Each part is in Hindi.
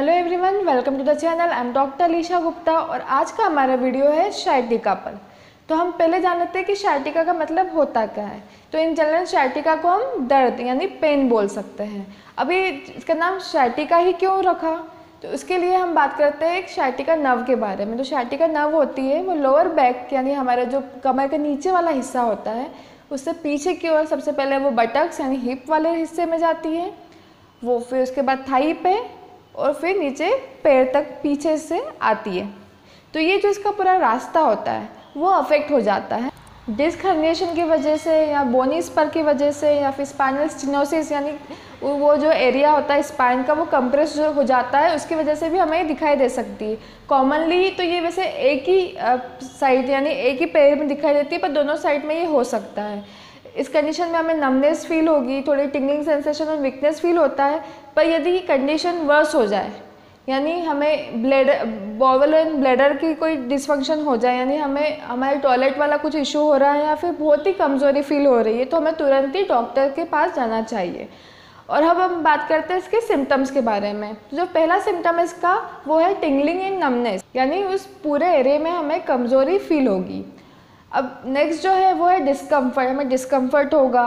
Hello everyone, welcome to the channel. I am doctor Alisha Gupta और आज का हमारा वीडियो है sciatica पर। तो हम पहले जान लेते हैं कि sciatica का मतलब होता क्या है। तो इन जनरल sciatica को हम दर्द यानी पेन बोल सकते हैं। अभी इसका नाम sciatica ही क्यों रखा, तो उसके लिए हम बात करते हैं एक sciatica नर्व के बारे में। तो sciatica नर्व होती है वो लोअर बैक यानी हमारा जो कमर का नीचे वाला हिस्सा होता है उससे पीछे की ओर सबसे पहले वो बटक्स यानी हिप वाले हिस्से में जाती है, वो फिर उसके बाद थाई पे और फिर नीचे पैर तक पीछे से आती है। तो ये जो इसका पूरा रास्ता होता है वो अफेक्ट हो जाता है डिस्क हर्निएशन की वजह से या बोनी स्पर की वजह से या फिर स्पाइनल स्टेनोसिस यानी वो जो एरिया होता है स्पाइन का वो कंप्रेस हो जाता है, उसकी वजह से भी हमें ये दिखाई दे सकती है। कॉमनली तो ये वैसे एक ही साइड यानी एक ही पैर में दिखाई देती है, पर दोनों साइड में ये हो सकता है। इस कंडीशन में हमें नमनेस फील होगी, थोड़ी टिंगलिंग सेंसेशन और वीकनेस फील होता है। पर यदि कंडीशन वर्स हो जाए यानी हमें बॉवल एंड ब्लैडर की कोई डिसफंक्शन हो जाए यानी हमें हमारे टॉयलेट वाला कुछ इशू हो रहा है या फिर बहुत ही कमज़ोरी फील हो रही है, तो हमें तुरंत ही डॉक्टर के पास जाना चाहिए। और अब हम बात करते हैं इसके सिम्टम्स के बारे में। जो पहला सिम्टम है इसका वो है टिंगलिंग एंड नमनेस, यानी उस पूरे एरिया में हमें कमज़ोरी फील होगी। अब नेक्स्ट जो है वो है डिस्कम्फर्ट, हमें डिस्कम्फर्ट होगा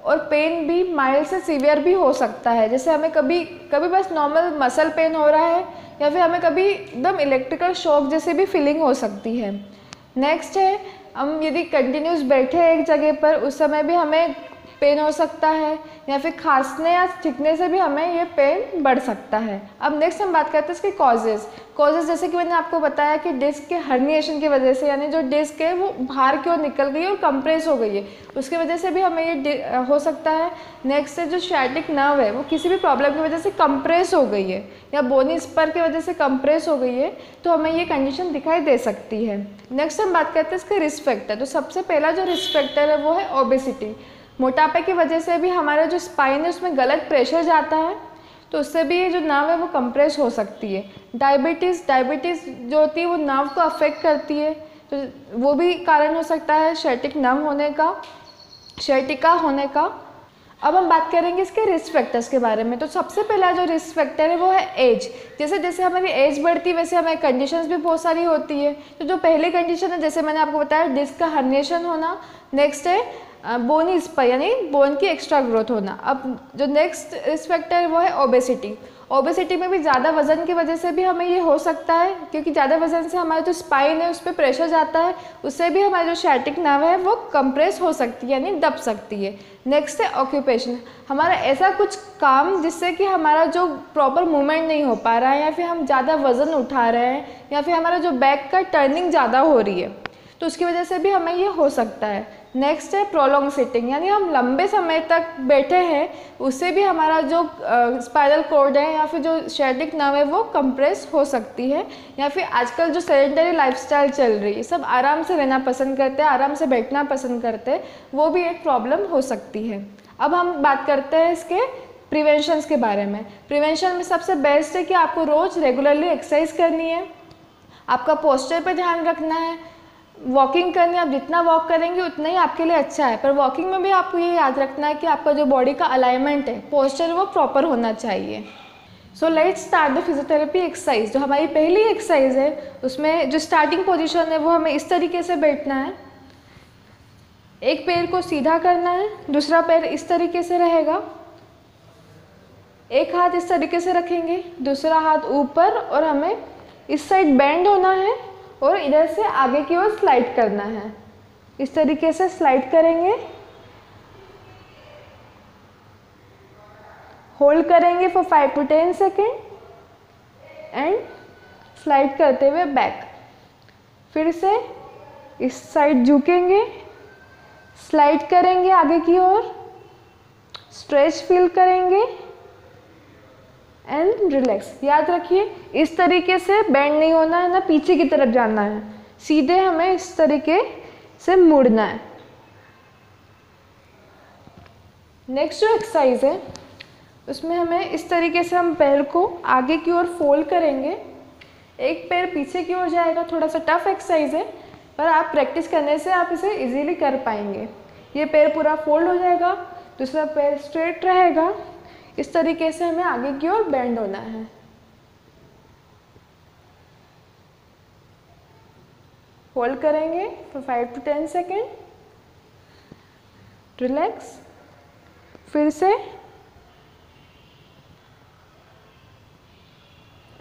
और पेन भी माइल्ड से सीवियर भी हो सकता है। जैसे हमें कभी कभी बस नॉर्मल मसल पेन हो रहा है या फिर हमें कभी एकदम इलेक्ट्रिकल शॉक जैसे भी फीलिंग हो सकती है। नेक्स्ट है हम यदि कंटिन्यूस बैठे हैं एक जगह पर उस समय भी हमें पेन हो सकता है या फिर खांसने या छिंकने से भी हमें ये पेन बढ़ सकता है। अब नेक्स्ट हम बात करते हैं इसके कॉजेज़ जैसे कि मैंने आपको बताया कि डिस्क के हर्निएशन की वजह से यानी जो डिस्क है वो बाहर की ओर निकल गई है और कंप्रेस हो गई है, उसकी वजह से भी हमें ये हो सकता है। नेक्स्ट है जो sciatic नर्व है वो किसी भी प्रॉब्लम की वजह से कंप्रेस हो गई है या बोनी स्पर की वजह से कंप्रेस हो गई है, तो हमें ये कंडीशन दिखाई दे सकती है। नेक्स्ट हम बात करते हैं इसके रिस्क फैक्टर। तो सबसे पहला जो रिस्क फैक्टर है वो है ओबेसिटी। मोटापे की वजह से भी हमारा जो स्पाइन है उसमें गलत प्रेशर जाता है, तो उससे भी ये जो नर्व है वो कंप्रेस हो सकती है। डायबिटीज़ जो होती है वो नर्व को अफेक्ट करती है, तो वो भी कारण हो सकता है sciatic नर्व होने का, sciatica होने का। अब हम बात करेंगे इसके रिस्क फैक्टर्स के बारे में। तो सबसे पहला जो रिस्क फैक्टर है वो है एज। जैसे जैसे हमारी एज बढ़ती है वैसे हमें कंडीशंस भी बहुत सारी होती है। तो जो पहली कंडीशन है जैसे मैंने आपको बताया डिस्क का हर्निएशन होना, नेक्स्ट है बोनी स्पर यानी बोन की एक्स्ट्रा ग्रोथ होना। अब जो नेक्स्ट रिस्क फैक्टर है वो है ओबेसिटी में भी ज़्यादा वजन की वजह से भी हमें ये हो सकता है, क्योंकि ज़्यादा वजन से हमारा जो स्पाइन है उस पर प्रेशर जाता है, उससे भी हमारी जो sciatic नर्व है वो कंप्रेस हो सकती है यानी दब सकती है। नेक्स्ट है ऑक्यूपेशन, हमारा ऐसा कुछ काम जिससे कि हमारा जो प्रॉपर मूवमेंट नहीं हो पा रहा है या फिर हम ज़्यादा वजन उठा रहे हैं या फिर हमारा जो बैक का टर्निंग ज़्यादा हो रही है, तो उसकी वजह से भी हमें ये हो सकता है। नेक्स्ट है प्रोलॉन्ग सिटिंग, यानी हम लंबे समय तक बैठे हैं, उससे भी हमारा जो स्पाइनल कॉर्ड है या फिर जो sciatic नर्व है वो कंप्रेस हो सकती है। या फिर आजकल जो सेडेंटरी लाइफस्टाइल चल रही है, सब आराम से रहना पसंद करते हैं, आराम से बैठना पसंद करते हैं, वो भी एक प्रॉब्लम हो सकती है। अब हम बात करते हैं इसके प्रिवेंशंस के बारे में। प्रिवेंशन में सबसे बेस्ट है कि आपको रोज़ रेगुलरली एक्सरसाइज करनी है, आपका पोस्चर पर ध्यान रखना है, वॉकिंग करनी है। आप जितना वॉक करेंगे उतना ही आपके लिए अच्छा है, पर वॉकिंग में भी आपको ये याद रखना है कि आपका जो बॉडी का अलाइनमेंट है, पोस्चर वो प्रॉपर होना चाहिए। So let's start the physiotherapy exercise. जो हमारी पहली एक्सरसाइज है उसमें जो स्टार्टिंग पोजीशन है वो हमें इस तरीके से बैठना है, एक पैर को सीधा करना है, दूसरा पैर इस तरीके से रहेगा, एक हाथ इस तरीके से रखेंगे, दूसरा हाथ ऊपर और हमें इस साइड बेंड होना है और इधर से आगे की ओर स्लाइड करना है। इस तरीके से स्लाइड करेंगे, होल्ड करेंगे for 5 to 10 second and slide करते हुए बैक। फिर से इस साइड झुकेंगे, स्लाइड करेंगे आगे की ओर, स्ट्रेच फील करेंगे एंड रिलैक्स। याद रखिए इस तरीके से बेंड नहीं होना है, ना पीछे की तरफ जाना है, सीधे हमें इस तरीके से मुड़ना है। नेक्स्ट जो एक्सरसाइज है उसमें हमें इस तरीके से हम पैर को आगे की ओर फोल्ड करेंगे, एक पैर पीछे की ओर जाएगा। थोड़ा सा टफ एक्सरसाइज है पर आप प्रैक्टिस करने से आप इसे इजीली कर पाएंगे। ये पैर पूरा फोल्ड हो जाएगा, दूसरा पैर स्ट्रेट रहेगा, इस तरीके से हमें आगे की ओर बेंड होना है। होल्ड करेंगे फॉर 5 to 10 सेकेंड, रिलैक्स, फिर से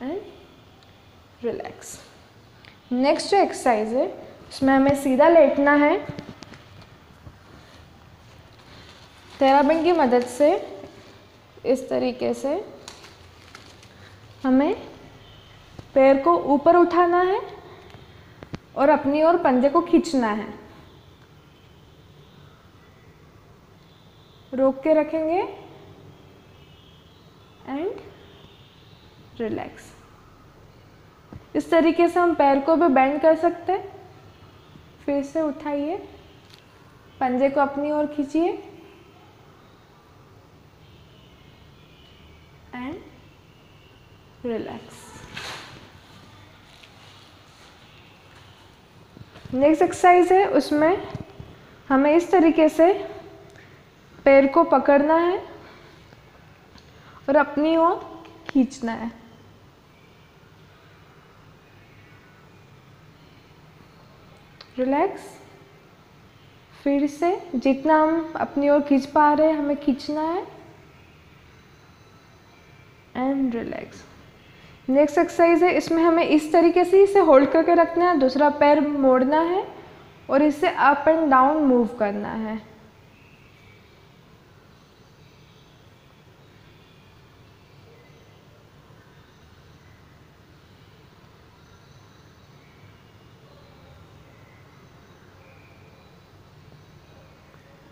एंड रिलैक्स। नेक्स्ट जो एक्सरसाइज है उसमें हमें सीधा लेटना है। थेरापिन की मदद से इस तरीके से हमें पैर को ऊपर उठाना है और अपनी ओर पंजे को खींचना है। रोक के रखेंगे एंड रिलैक्स। इस तरीके से हम पैर को भी बेंड कर सकते हैं। फिर से उठाइए, पंजे को अपनी ओर खींचिए एंड रिलैक्स। नेक्स्ट एक्सरसाइज है, उसमें हमें इस तरीके से पैर को पकड़ना है और अपनी ओर खींचना है। रिलैक्स, फिर से जितना हम अपनी ओर खींच पा रहे हैं हमें खींचना है एंड रिलैक्स। नेक्स्ट एक्सरसाइज है, इसमें हमें इस तरीके से इसे होल्ड करके रखना है, दूसरा पैर मोड़ना है और इसे अप एंड डाउन मूव करना है।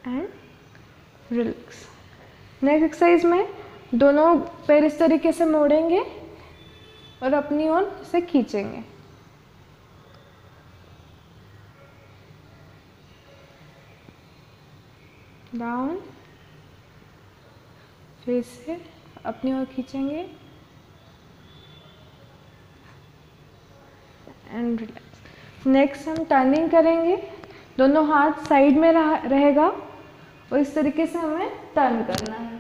And relax. नेक्स्ट एक्सरसाइज में दोनों पैर इस तरीके से मोड़ेंगे और अपनी ओर इसे खींचेंगे। डाउन, फिर से अपनी ओर खींचेंगे एंड रिलैक्स। नेक्स्ट हम टर्निंग करेंगे, दोनों हाथ साइड में रहेगा और इस तरीके से हमें टर्न करना है।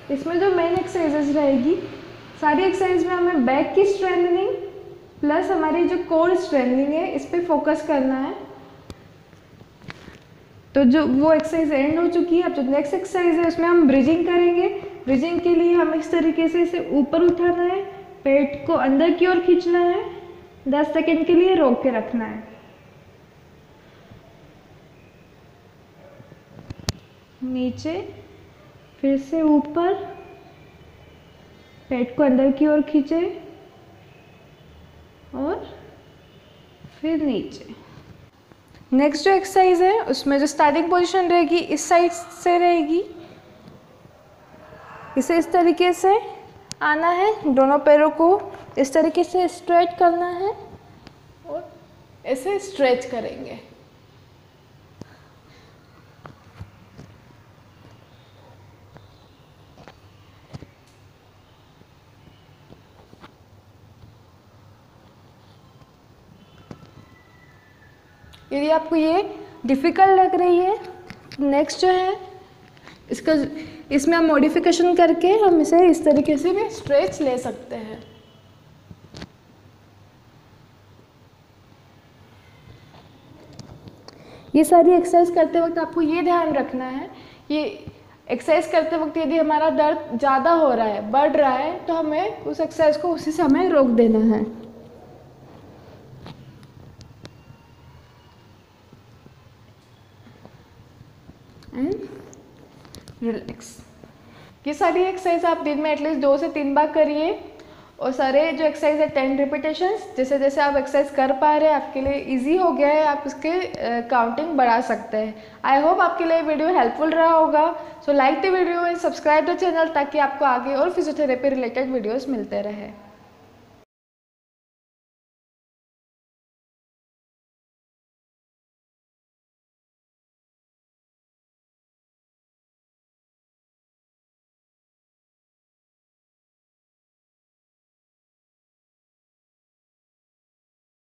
इसमें जो मेन एक्सरसाइजेस रहेगी, सारी एक्सरसाइज में हमें बैक की स्ट्रेंथनिंग प्लस हमारी जो कोर स्ट्रेंथनिंग है इस पे फोकस करना है। तो जो वो एक्सरसाइज एंड हो चुकी है, अब जो नेक्स्ट एक्सरसाइज है उसमें हम ब्रिजिंग करेंगे। ब्रिजिंग के लिए हमें इस तरीके से इसे ऊपर उठाना है, पेट को अंदर की ओर खींचना है, 10 सेकेंड के लिए रोक के रखना है। नीचे, फिर से ऊपर, पेट को अंदर की ओर खींचे और फिर नीचे। नेक्स्ट जो एक्सरसाइज है उसमें जो स्टार्टिंग पोजीशन रहेगी इस साइड से रहेगी। इसे इस तरीके से आना है, दोनों पैरों को इस तरीके से स्ट्रेच करना है और इसे स्ट्रेच करेंगे। यदि आपको ये डिफ़िकल्ट लग रही है, नेक्स्ट जो है इसमें हम मॉडिफिकेशन करके हम इसे इस तरीके से भी स्ट्रेच ले सकते हैं। ये सारी एक्सरसाइज करते वक्त आपको ये ध्यान रखना है, ये एक्सरसाइज करते वक्त यदि हमारा दर्द ज़्यादा हो रहा है, बढ़ रहा है, तो हमें उस एक्सरसाइज को उसी समय रोक देना है। And relax. ये सारी एक्सरसाइज आप दिन में एटलीस्ट 2 से 3 बार करिए और सारे जो एक्सरसाइज है 10 रिपीटेशंस। जैसे जैसे आप एक्सरसाइज कर पा रहे हैं आपके लिए इजी हो गया है, आप इसके काउंटिंग बढ़ा सकते हैं। आई होप आपके लिए वीडियो हेल्पफुल रहा होगा। So like the video and subscribe the channel ताकि आपको आगे और फिजियोथेरेपी रिलेटेड वीडियोस मिलते रहे।